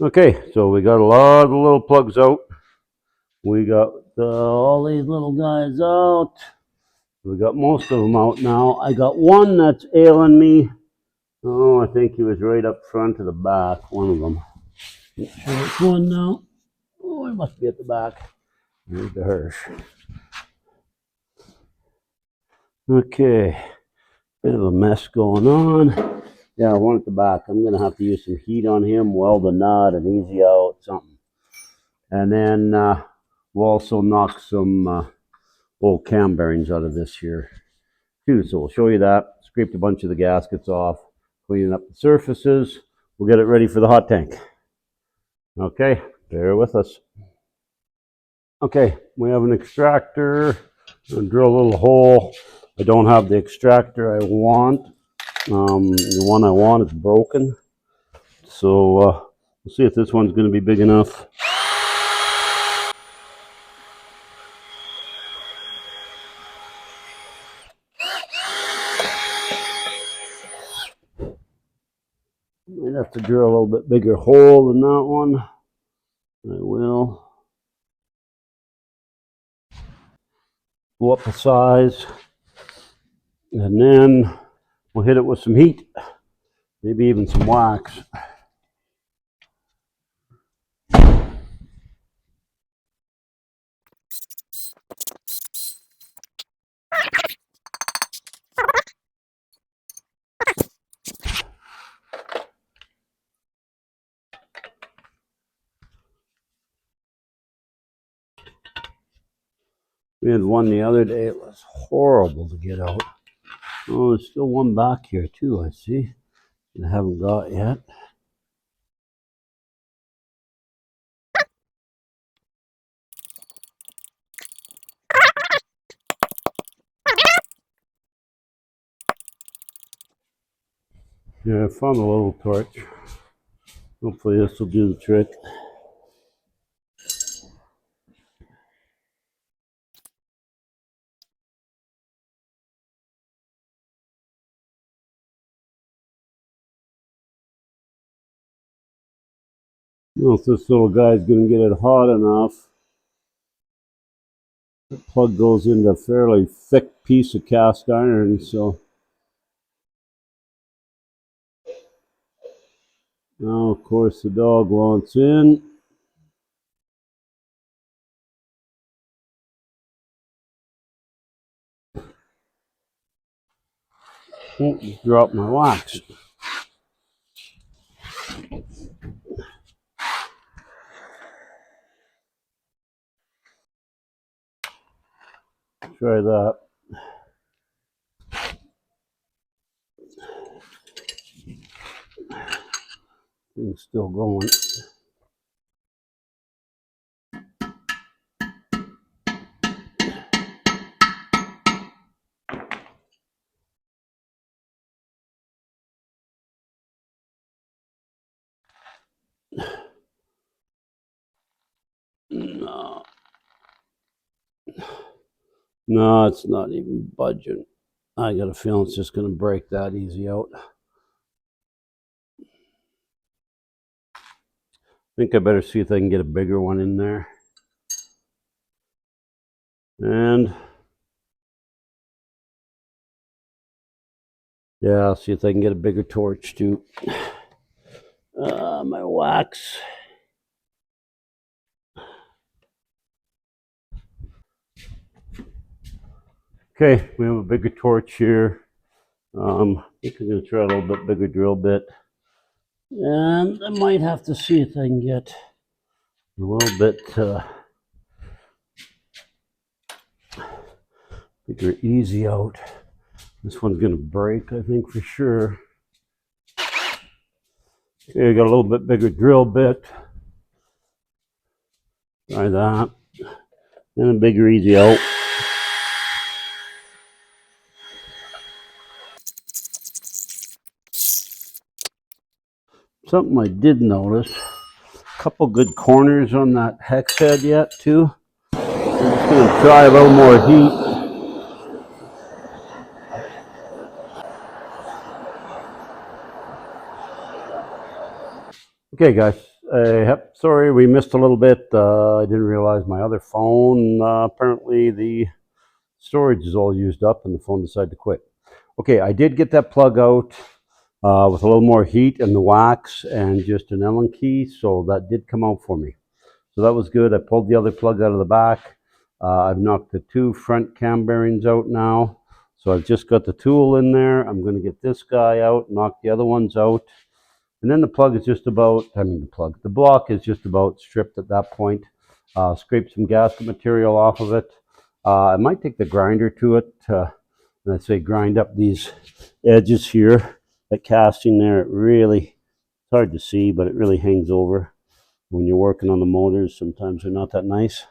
Okay, so we got a lot of the little plugs out. We got all these little guys out. We got most of them out now. I got one that's ailing me. Oh, I think he was right up front of the back, one of them. Not sure which one now. Oh, it must be at the back. Here's the Hirsch. Okay, bit of a mess going on. Yeah, one at the back. I'm going to have to use some heat on him, weld a nut, and easy out, something. And then we'll also knock some old cam bearings out of this here too. So we'll show you that. Scraped a bunch of the gaskets off, cleaning up the surfaces. We'll get it ready for the hot tank. Okay, bear with us. Okay, we have an extractor. I'll drill a little hole. I don't have the extractor I want. The one I want is broken. So we'll see if this one's going to be big enough. Might have to drill a little bit bigger hole than that one. I will. Go up the size. And then we'll hit it with some heat. Maybe even some wax. We had one the other day. It was horrible to get out. Oh, there's still one back here too, I see. I haven't got yet. Yeah, I found a little torch. Hopefully this will do the trick. I don't know if this little guy's going to get it hot enough. The plug goes into a fairly thick piece of cast iron, so now of course the dog wants in. Oh, just dropped my wax. Try that. Thing's still going. No. No, it's not even budging. I got a feeling it's just going to break that easy out. I think I better see if I can get a bigger one in there. And yeah, I'll see if I can get a bigger torch too. My wax. Okay, we have a bigger torch here. I think I'm going to try a little bit bigger drill bit. And I might have to see if I can get a little bit bigger easy out. This one's going to break, I think, for sure. Okay, I got a little bit bigger drill bit. Try that. And a bigger easy out. Something I did notice, a couple good corners on that hex head yet too. I'm just going to try a little more heat. Okay guys, Yep, sorry, we missed a little bit. I didn't realize my other phone, apparently the storage is all used up and the phone decided to quit. Okay, I did get that plug out with a little more heat and the wax and just an Allen key, so that did come out for me. So that was good. I pulled the other plug out of the back. I've knocked the 2 front cam bearings out now. So I've just got the tool in there. I'm going to get this guy out, knock the other ones out. And then the plug is just about, the block is just about stripped at that point. Scrape some gasket material off of it. I might take the grinder to it. And I'd say grind up these edges here. That casting there, it really, it's hard to see, but it really hangs over. When you're working on the motors, sometimes they're not that nice.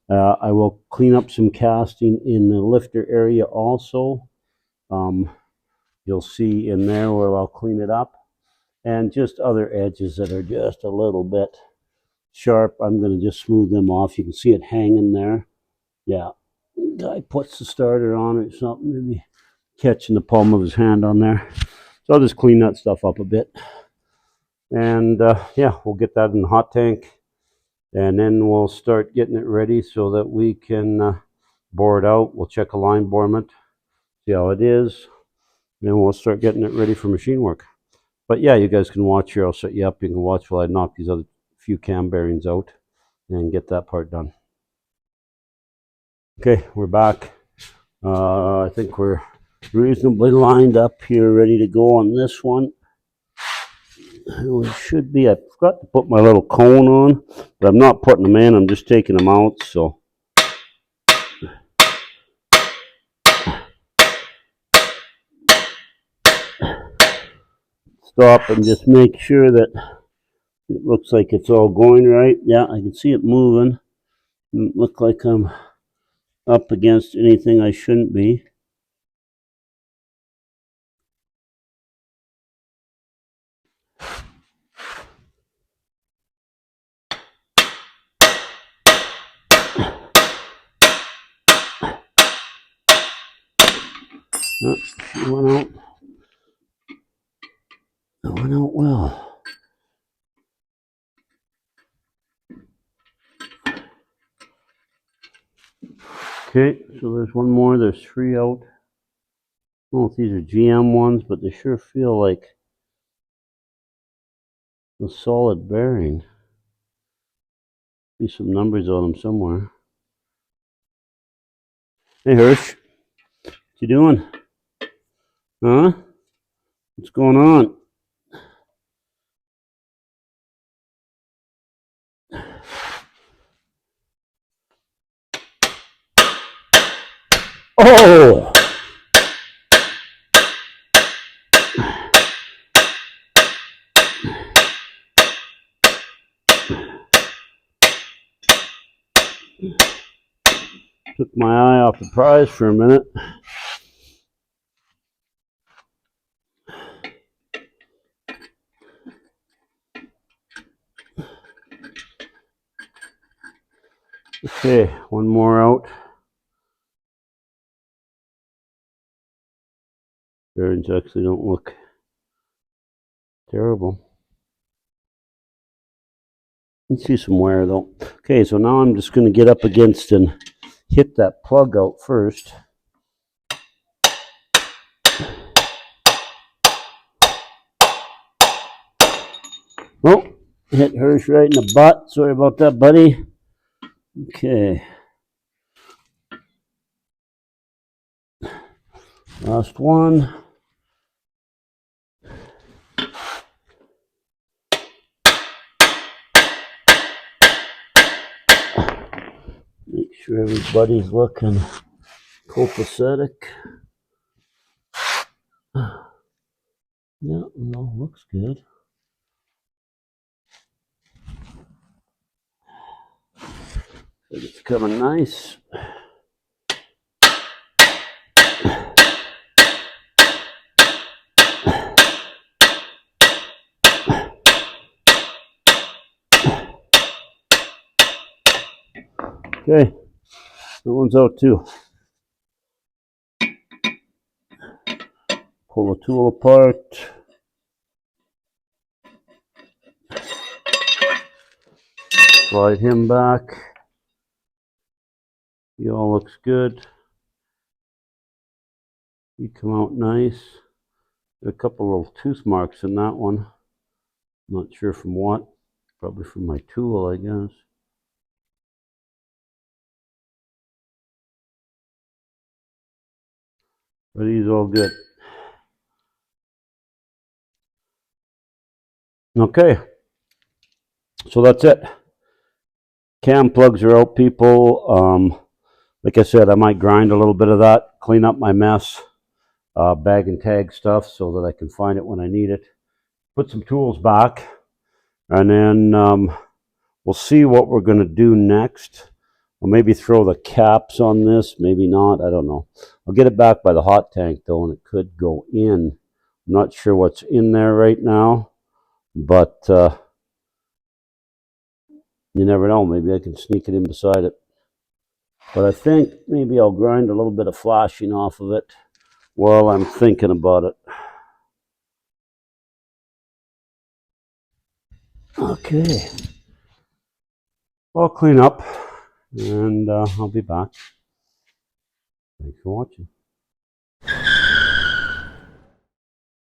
I will clean up some casting in the lifter area also. You'll see in there where I'll clean it up. And just other edges that are just a little bit sharp, I'm going to just smooth them off. You can see it hanging there. Yeah, guy puts the starter on or something, maybe catching the palm of his hand on there. So I'll just clean that stuff up a bit. And yeah, we'll get that in the hot tank. And then we'll start getting it ready so that we can bore it out. We'll check line borement, see how it is. Then we'll start getting it ready for machine work. But yeah, you guys can watch here. I'll set you up. You can watch while I knock these other few cam bearings out and get that part done. Okay, we're back. I think we're reasonably lined up here, ready to go on this one. We should be. I forgot to put my little cone on, but I'm not putting them in. I'm just taking them out. So stop and just make sure that it looks like it's all going right. Yeah, I can see it moving. Doesn't look like I'm up against anything I shouldn't be. Oh, it went out. It went out well. Okay, so there's one more. There's 3 out. I don't know if these are GM ones, but they sure feel like a solid bearing. Be some numbers on them somewhere. Hey Hirsch, what you doing? Huh? What's going on? Oh! Took my eye off the prize for a minute. Okay, one more out. Bearings actually don't look terrible. You can see some wear though. Okay, so now I'm just going to get up against and hit that plug out first. Oh, hit Hirsch right in the butt. Sorry about that, buddy. Okay. Last one. Make sure everybody's looking copacetic. Yeah, no, looks good. It's coming nice. Okay, that one's out too. Pull the tool apart. slide him back. He all looks good. He come out nice. A couple of tooth marks in that one. Not sure from what. Probably from my tool, I guess. But he's all good. Okay. So that's it. Cam plugs are out, people. Like I said, I might grind a little bit of that, clean up my mess, bag and tag stuff so that I can find it when I need it. Put some tools back, and then we'll see what we're going to do next. I'll maybe throw the caps on this, maybe not, I don't know. I'll get it back by the hot tank though, and it could go in. I'm not sure what's in there right now, but you never know. Maybe I can sneak it in beside it. But I think maybe I'll grind a little bit of flashing off of it while I'm thinking about it. Okay. I'll clean up and I'll be back. Thanks for watching.